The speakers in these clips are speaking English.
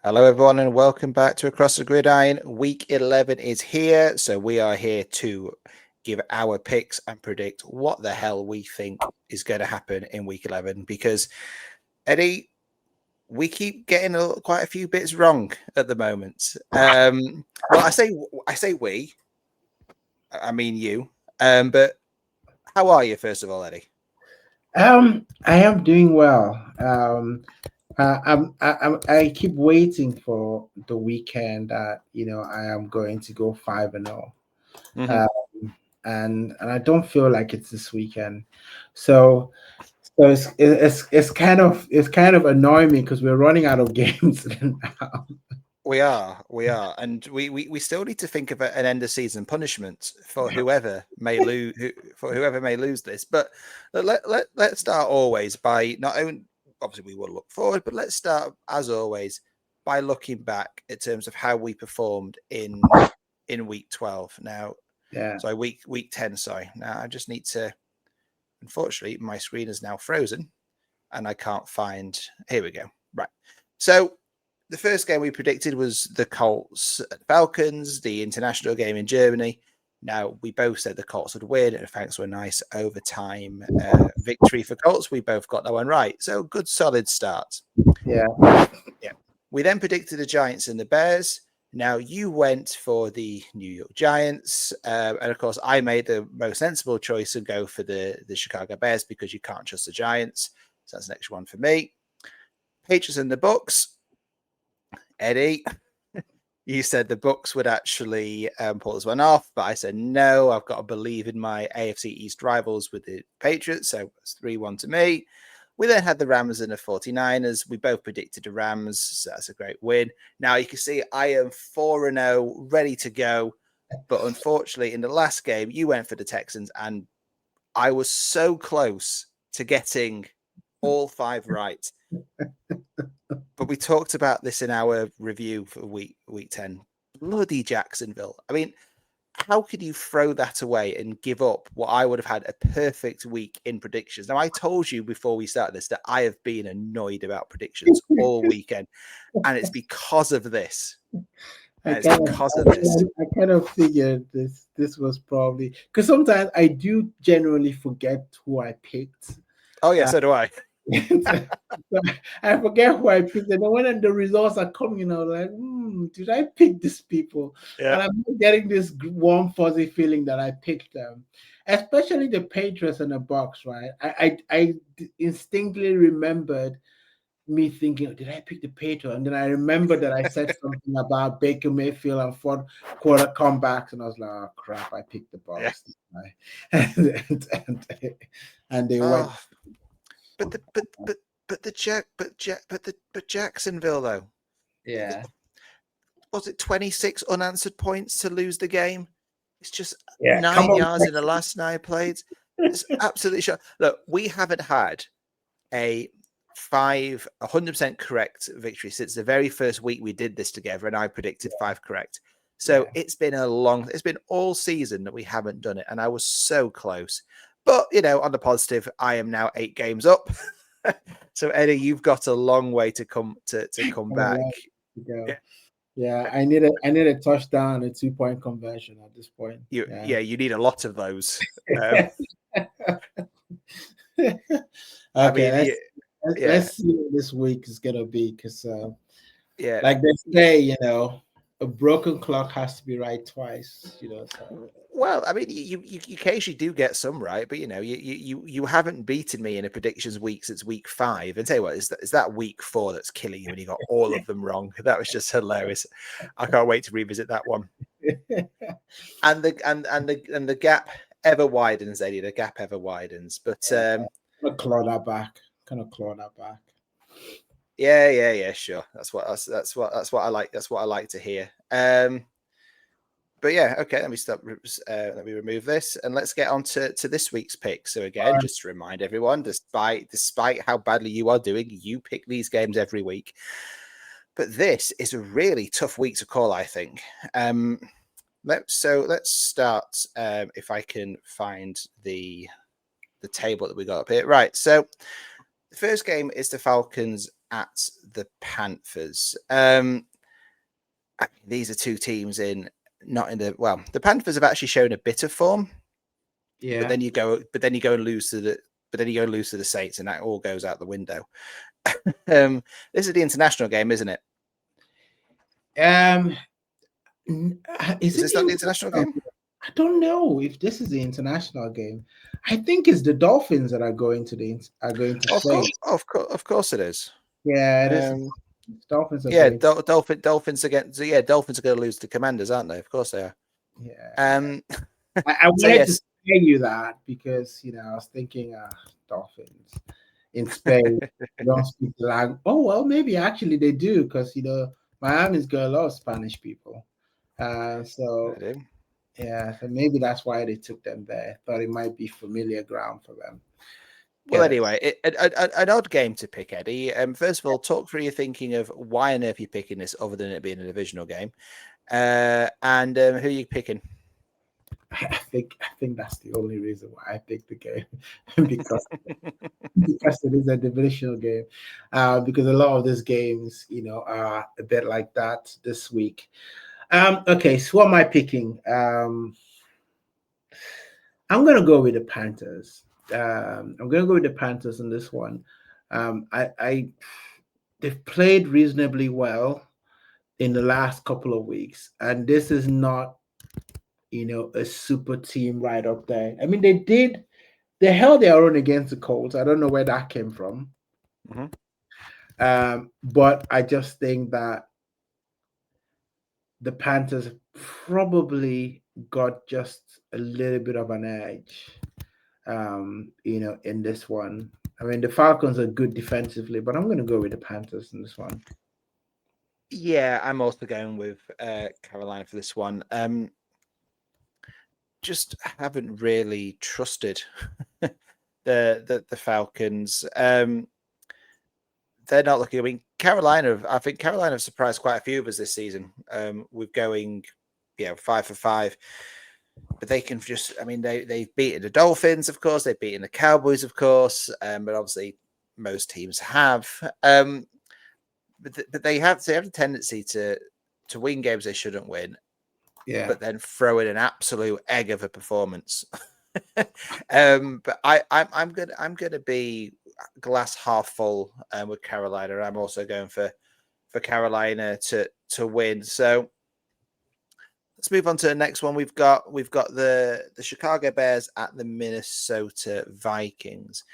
Hello, everyone, and welcome back to Across the Gridiron. Week 11 is here, so we are here to give our picks and predict what the hell we think is going to happen in Week 11. Because, Eddie, we keep getting quite a few bits wrong at the moment. Well, I say we. I mean you. But how are you, first of all, Eddie? I am doing well. I keep waiting for the weekend that I am going to go 5-0. And I don't feel like it's this weekend. So it's kind of annoying me because we're running out of games now. We are, and we still need to think of an end of season punishment for whoever may lose, this. But let's start always by not only, obviously we will look forward, but let's start as always by looking back in terms of how we performed in week 12. Now, sorry, week 10. Sorry. Now I just need to. Unfortunately, my screen is now frozen, and I can't find. Here we go. Right. So. The first game we predicted was the Colts at Falcons, the international game in Germany. Now, we both said the Colts would win, and thanks to a nice overtime victory for Colts, we both got that one right. So, good, solid start. Yeah. We then predicted the Giants and the Bears. Now, you went for the New York Giants. And, of course, I made the most sensible choice and go for the Chicago Bears because you can't trust the Giants. So, that's an extra one for me. Patriots and the Bucks. Eddie, you said the Bucks would actually pull this one off, but I said no. I've got to believe in my AFC East rivals with the Patriots, so it's 3-1 to me. We then had the Rams and the 49ers. We both predicted the Rams, so that's a great win. Now you can see I am 4-0, ready to go, but unfortunately in the last game you went for the Texans, and I was so close to getting all 5 right. But we talked about this in our review for week 10. Bloody Jacksonville. I mean, how could you throw that away and give up what I would have had a perfect week in predictions? Now, I told you before we started this that I have been annoyed about predictions all weekend, and it's because of this. I kind of figured this was probably because sometimes I do genuinely forget who I picked. Oh, yeah, so do I. I forget who I picked, and then when the results are coming, I was like, did I pick these people? Yeah. And I'm getting this warm, fuzzy feeling that I picked them, especially the Patriots and the Bucks, right? I instinctively remembered me thinking, did I pick the Patriots? And then I remember that I said something about Baker Mayfield and fourth quarter comebacks, and I was like, oh crap, I picked the Bucks. Yeah. and they went. But Jacksonville though. Yeah. Was it 26 unanswered points to lose the game? It's just 9 yards in the last 9 plays. It's absolutely sure. Look, we haven't had a 100% correct victory since the very first week we did this together, and I predicted 5 correct. So it's been all season that we haven't done it, and I was so close. But, on the positive, I am now 8 games up. So, Eddie, you've got a long way to come back. Yeah, I need a touchdown, a 2-point conversion at this point. You need a lot of those. Okay, let's see what this week is gonna be because, like they say, a broken clock has to be right twice. So. Well, I mean, you occasionally do get some right, but you haven't beaten me in a predictions week since week 5. And tell you what, is that week 4 that's killing you when you got all of them wrong? That was just hilarious. I can't wait to revisit that one. And the gap ever widens, Eddie. The gap ever widens. But claw that back. Kind of claw that back. Yeah, sure. That's what I like. That's what I like to hear. But yeah, okay. Let me remove this and let's get on to this week's pick. So again, just to remind everyone, despite how badly you are doing, you pick these games every week. But this is a really tough week to call, I think. Let's start. If I can find the table that we got up here, right? So the first game is the Falcons at the Panthers. These are two teams the Panthers have actually shown a bit of form. Yeah. But then you go and lose to the Saints, and that all goes out the window. This is the international game, isn't it? Is this not the international game? I don't know if this is the international game. I think it's the Dolphins that are going to play. Of course it is. Yeah, it is. Dolphins are Dolphins against Dolphins are going to lose to Commanders, aren't they? Of course they are. Yeah. I wanted to tell you that because I was thinking Dolphins in Spain don't speak the language. Oh well, maybe actually they do because Miami's got a lot of Spanish people. So maybe that's why they took them there. Thought it might be familiar ground for them. Well, anyway, an odd game to pick, Eddie. First of all, talk through your thinking of why on earth you're picking this, other than it being a divisional game, and who are you picking? I think that's the only reason why I picked the game because it is a divisional game. Because a lot of these games, are a bit like that this week. Okay, so what am I picking? I'm gonna go with the Panthers. I'm gonna go with the Panthers in this one. They've played reasonably well in the last couple of weeks, and this is not a super team right up there. I mean, they held their own against the Colts. I don't know where that came from. But I just think that the Panthers probably got just a little bit of an edge, in this one. I mean, the Falcons are good defensively, but I'm going to go with the Panthers in this one. Yeah, I'm also going with Carolina for this one. Just haven't really trusted the Falcons. They're not looking. I mean, I think Carolina have surprised quite a few of us this season. With going, 5 for 5. But they can just. I mean, they've beaten the Dolphins, of course. They've beaten the Cowboys, of course. But obviously, most teams have. But they have a tendency to win games they shouldn't win. Yeah. But then throw in an absolute egg of a performance. But I'm gonna be glass half full with Carolina. I'm also going for Carolina to win. So let's move on to the next one. We've got the Chicago Bears at the Minnesota Vikings.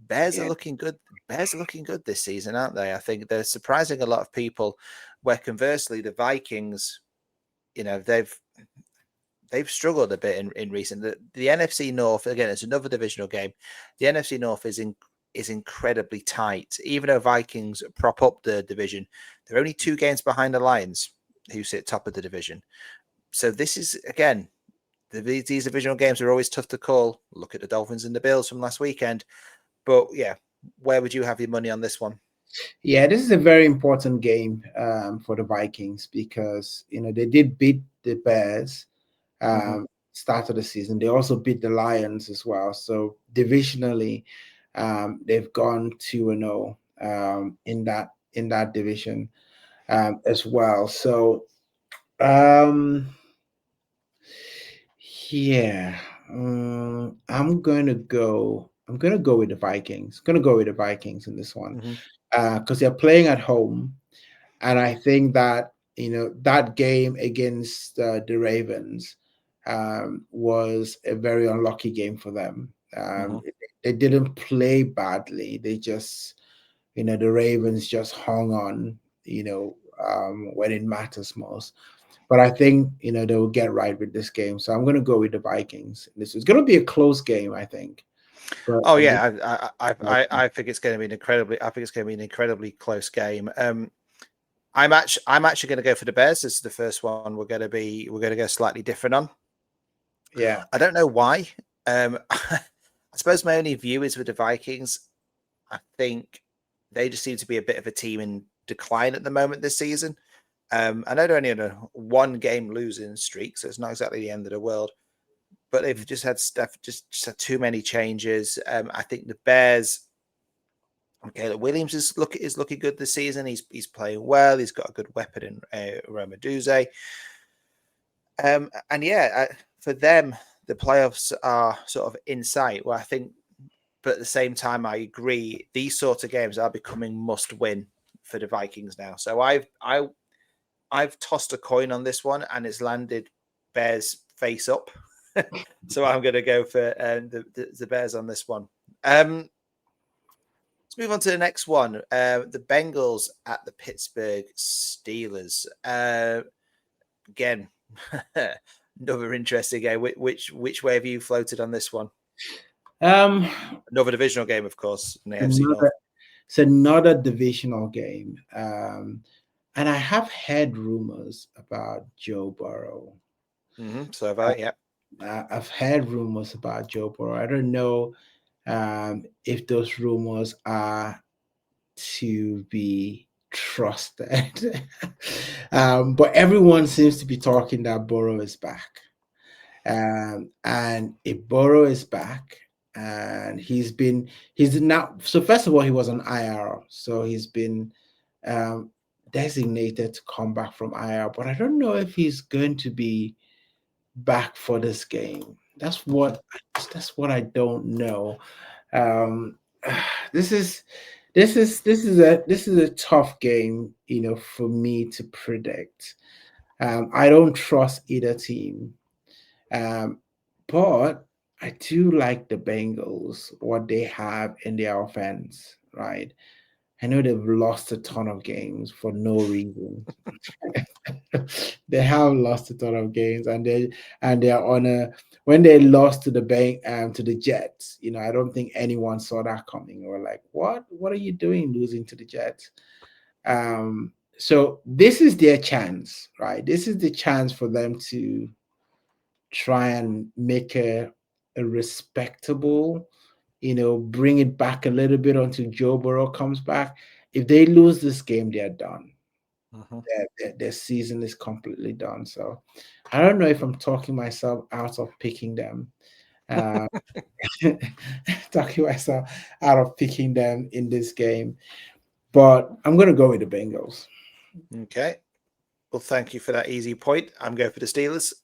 Bears are looking good. Bears are looking good this season, aren't they? I think they're surprising a lot of people. Where conversely, the Vikings, they've struggled a bit in recent. The NFC North, again, it's another divisional game. The NFC North is incredibly tight. Even though Vikings prop up the division, they're only 2 games behind the Lions, who sit top of the division. So this is, again, these divisional games are always tough to call. Look at the Dolphins and the Bills from last weekend. But yeah, where would you have your money on this one? Yeah, this is a very important game for the Vikings because they did beat the Bears start of the season. They also beat the Lions as well. So divisionally, they've gone 2-0 in that division as well. So I'm gonna go with the Vikings. Gonna go with the Vikings in this one because they're playing at home, and I think that that game against the Ravens was a very unlucky game for them. They didn't play badly. They just, the Ravens just hung on, when it matters most. But I think, they will get right with this game. So I'm going to go with the Vikings. This is going to be a close game, I think. But I think it's going to be an incredibly close game. I'm actually going to go for the Bears. This is the first one we're going to go slightly different on. Yeah. I don't know why. I suppose my only view is with the Vikings. I think they just seem to be a bit of a team in decline at the moment this season. I know they're only on a 1-game losing streak, so it's not exactly the end of the world. But they've just had stuff, just had too many changes. I think the Bears Caleb Williams is looking good this season. He's playing well. He's got a good weapon in Roma Duze. And yeah, for them, the playoffs are sort of in sight. Well, I think, but at the same time, I agree. These sort of games are becoming must win for the Vikings now. So I've tossed a coin on this one, and it's landed Bears face up. So I'm going to go for the Bears on this one. Let's move on to the next one. The Bengals at the Pittsburgh Steelers. Again, another interesting game. Which way have you floated on this one? Another divisional game, of course, in the AFC North. It's another divisional game. And I have heard rumors about Joe Burrow. So have I, yeah. I've heard rumors about Joe Burrow. I don't know if those rumors are to be trusted. But everyone seems to be talking that Burrow is back. And if Burrow is back, and he's now, so first of all, he was on IR. So he's been designated to come back from IR, but I don't know if he's going to be back for this game. That's what I don't know. This is a tough game, for me to predict. I don't trust either team, but I do like the Bengals, what they have in their offense, right? I know they've lost a ton of games for no reason. They have lost a ton of games, and they're on when they lost to the Jets. I don't think anyone saw that coming. Or like, what are you doing losing to the Jets? So this is their chance, right? This is the chance for them to try and make a respectable, bring it back a little bit until Joe Burrow comes back. If they lose this game, they're done. Their season is completely done. So I don't know if I'm talking myself out of picking them. Talking myself out of picking them in this game. But I'm going to go with the Bengals. Okay. Well, thank you for that easy point. I'm going for the Steelers.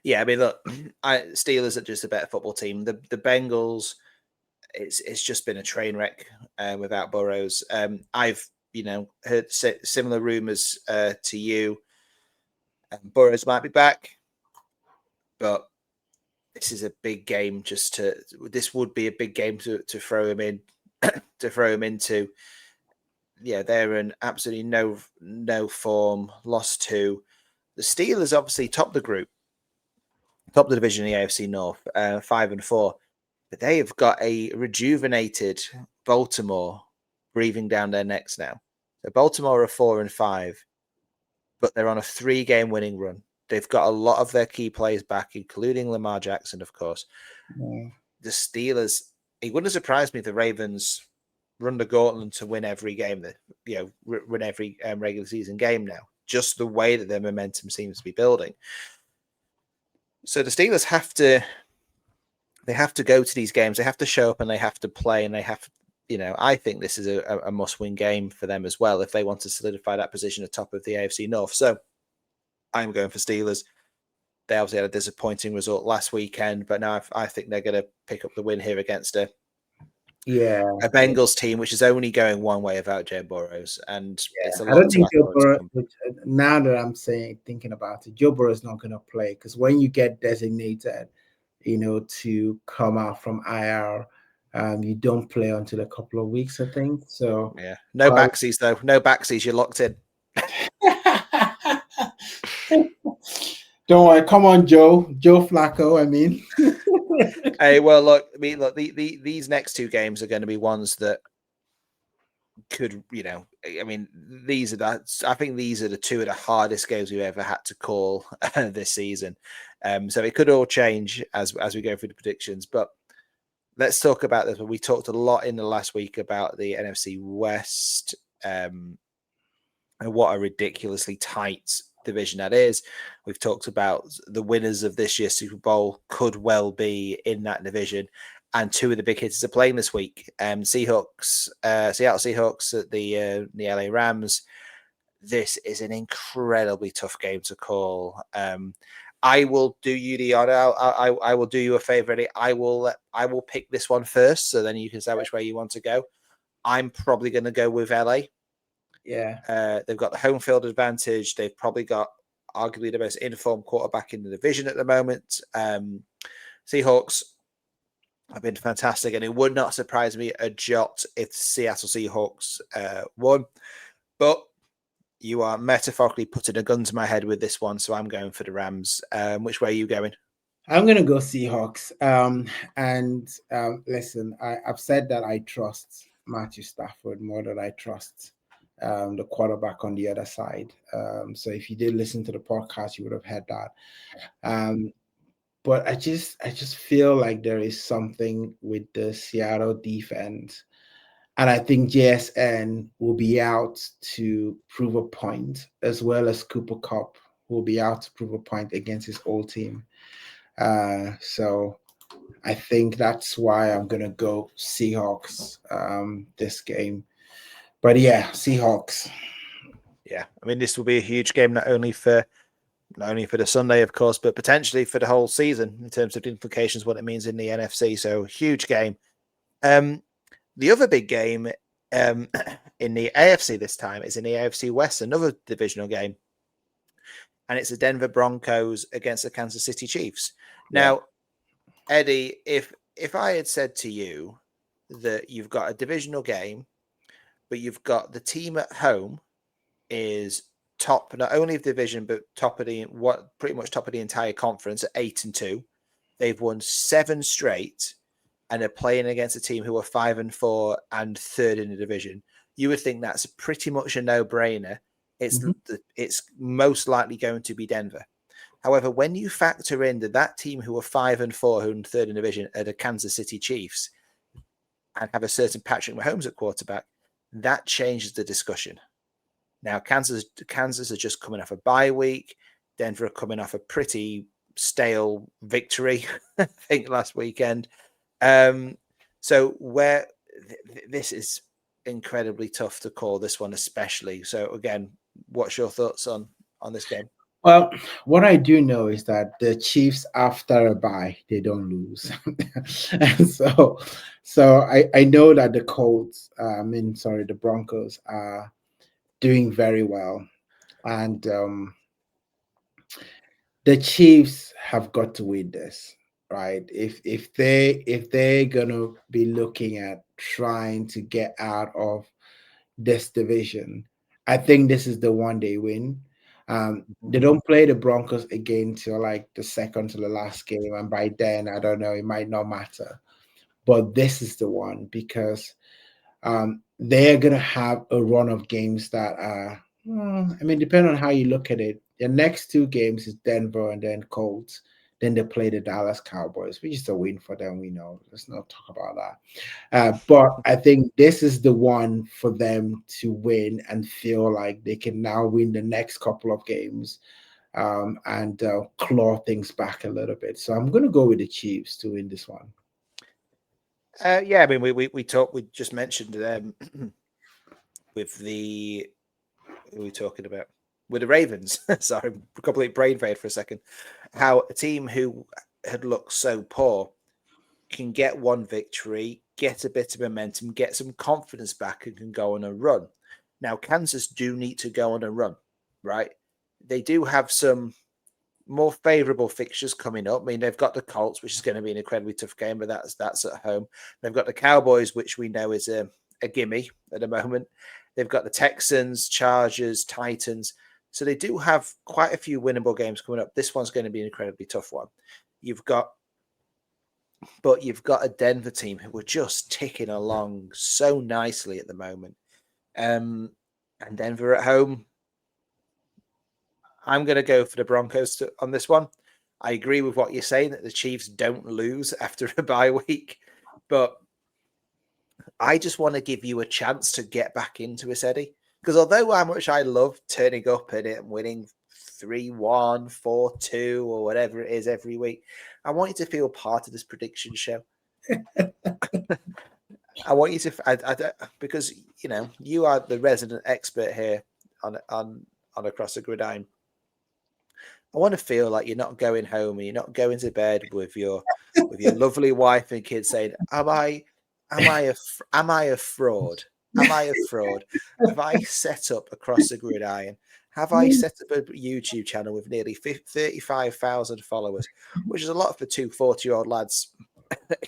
Yeah, I mean, look, Steelers are just a better football team. The Bengals, it's just been a train wreck without Burrows. I've heard similar rumors to you. Burrows might be back, but this is a big game. This would be a big game to throw him in, to throw him into. Yeah, they're in absolutely no form. Lost to the Steelers. Obviously, top the group. Top of the division in the AFC North, 5-4, but they have got a rejuvenated Baltimore breathing down their necks now. So Baltimore are 4-5, but they're on a 3-game winning run. They've got a lot of their key players back, including Lamar Jackson, of course. Yeah. The Steelers, it wouldn't surprise me if the Ravens run the gauntlet to win every game, win every regular season game now, just the way that their momentum seems to be building. So the Steelers have to go to these games. They have to show up and they have to play, and they have, I think this is a must-win game for them as well if they want to solidify that position atop of the AFC North. So I'm going for Steelers. They obviously had a disappointing result last weekend, but now I think they're going to pick up the win here against a Bengals team, which is only going one way without Joe Burrows, and it's a lot. I don't think Joe Burrow. Now that I'm thinking about it, Joe Burrow is not going to play, because when you get designated, to come out from IR, you don't play until a couple of weeks, I think. So yeah, no backsies though. No backsies. You're locked in. Don't worry. Come on, Joe Flacco. I mean. Hey, well, look. These next 2 games are going to be ones that could, I think these are the 2 of the hardest games we've ever had to call this season. So it could all change as we go through the predictions. But let's talk about this. We talked a lot in the last week about the NFC West and what a ridiculously tight division that is. We've talked about the winners of this year's Super Bowl could well be in that division. and two of the big hitters are playing this week. Seattle Seahawks at the LA Rams. This is an incredibly tough game to call. I will do you the honor. I will do you a favor, Eddie. I will pick this one first, so then you can say which way you want to go. I'm probably going to go with LA. Yeah. They've got the home field advantage. They've probably got arguably the most informed quarterback in the division at the moment. Seahawks have been fantastic, and it would not surprise me a jot if Seattle Seahawks won. But you are metaphorically putting a gun to my head with this one, so I'm going for the Rams. Which way are you going? I'm going to go Seahawks. Listen, I've said that I trust Matthew Stafford more than I trust the quarterback on the other side. So if you did listen to the podcast, you would have heard that. But I just feel like there is something with the Seattle defense. And I think JSN will be out to prove a point, as well as Cooper Kupp will be out to prove a point against his old team. So I think that's why I'm going to go Seahawks this game. But yeah, Seahawks. Yeah, I mean, this will be a huge game, not only for the Sunday, of course, but potentially for the whole season in terms of the implications, what it means in the NFC. So huge game. The other big game in the AFC this time is in the AFC West, another divisional game. And it's the Denver Broncos against the Kansas City Chiefs. Now, Eddie, if I had said to you that you've got a divisional game, but you've got the team at home is top not only of the division, but pretty much top of the entire conference at 8-2. They've won 7 straight. And are playing against a team who are 5-4 and third in the division, you would think that's pretty much a no-brainer. It's most likely going to be Denver. However, when you factor in that team who are 5-4, who are third in the division, are the Kansas City Chiefs, and have a certain Patrick Mahomes at quarterback, that changes the discussion. Now, Kansas are just coming off a bye week. Denver are coming off a pretty stale victory, I think, last weekend. So this is incredibly tough to call this one, especially. So again, what's your thoughts on this game? Well, what I do know is that the Chiefs, after a bye, they don't lose. And so I know that the Broncos are doing very well. And the Chiefs have got to win this. Right, if they're gonna be looking at trying to get out of this division, I think this is the one they win. They don't play the Broncos again till like the second to the last game, and by then I don't know, it might not matter. But this is the one because they're gonna have a run of games that are. Depending on how you look at it, the next 2 games is Denver and then Colts. Then they play the Dallas Cowboys, which is a win for them. We know. Let's not talk about that. But I think this is the one for them to win and feel like they can now win the next couple of games and claw things back a little bit. So I'm going to go with the Chiefs to win this one. Yeah, I mean, we just mentioned with the who are we talking about? With the Ravens. Sorry, complete brain fade for a second. How a team who had looked so poor can get one victory, get a bit of momentum, get some confidence back, and can go on a run. Now, Kansas do need to go on a run, right? They do have some more favorable fixtures coming up. I mean, they've got the Colts, which is going to be an incredibly tough game, but that's at home. They've got the Cowboys, which we know is a gimme at the moment. They've got the Texans, Chargers, Titans. So they do have quite a few winnable games coming up. This one's going to be an incredibly tough one. You've got a Denver team who are just ticking along so nicely at the moment. And Denver at home, I'm going to go for the Broncos on this one. I agree with what you're saying, that the Chiefs don't lose after a bye week. But I just want to give you a chance to get back into it, Eddie. Because although how much I love turning up at it and winning 3-1, 4-2, or whatever it is every week, I want you to feel part of this prediction show. I want you to, because you are the resident expert here on Across the Gridiron. I want to feel like you're not going home and you're not going to bed with your lovely wife and kids saying, "Am I a fraud? Am I a fraud? Have I set up Across the Gridiron? Have I set up a YouTube channel with nearly 35,000 followers, which is a lot for two 40-year-old lads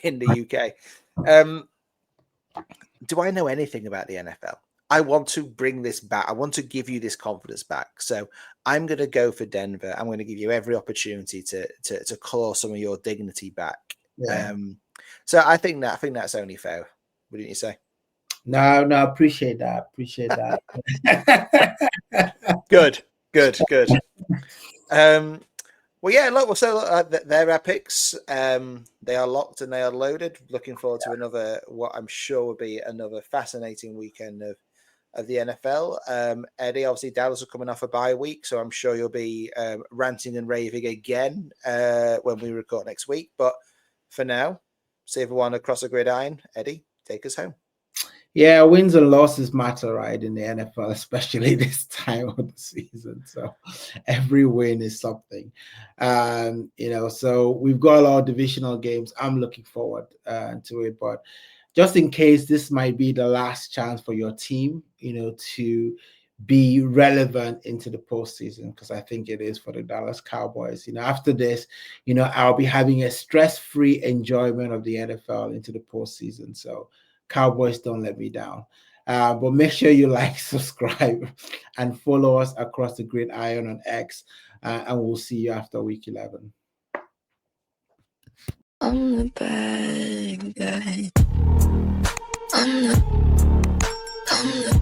in the UK? Do I know anything about the NFL? I want to bring this back. I want to give you this confidence back. So I'm going to go for Denver. I'm going to give you every opportunity to claw some of your dignity back. Yeah. So I think that's only fair. Wouldn't you say? No, appreciate that. Good. Well, yeah, look, so they're our picks. They are locked and they are loaded. Looking forward to another, what I'm sure will be another fascinating weekend of the NFL. Eddie, obviously Dallas are coming off a bye week, so I'm sure you'll be ranting and raving again when we record next week. But for now, see everyone Across the Gridiron. Eddie, take us home. Yeah, wins and losses matter, right, in the NFL, especially this time of the season. So every win is something. So we've got a lot of divisional games. I'm looking forward to it, but just in case this might be the last chance for your team, to be relevant into the postseason, because I think it is for the Dallas Cowboys. After this, I'll be having a stress-free enjoyment of the NFL into the postseason. So Cowboys, don't let me down. But make sure you like, subscribe, and follow us Across the Gridiron on X, and we'll see you after week 11. I'm the bad guy. I'm the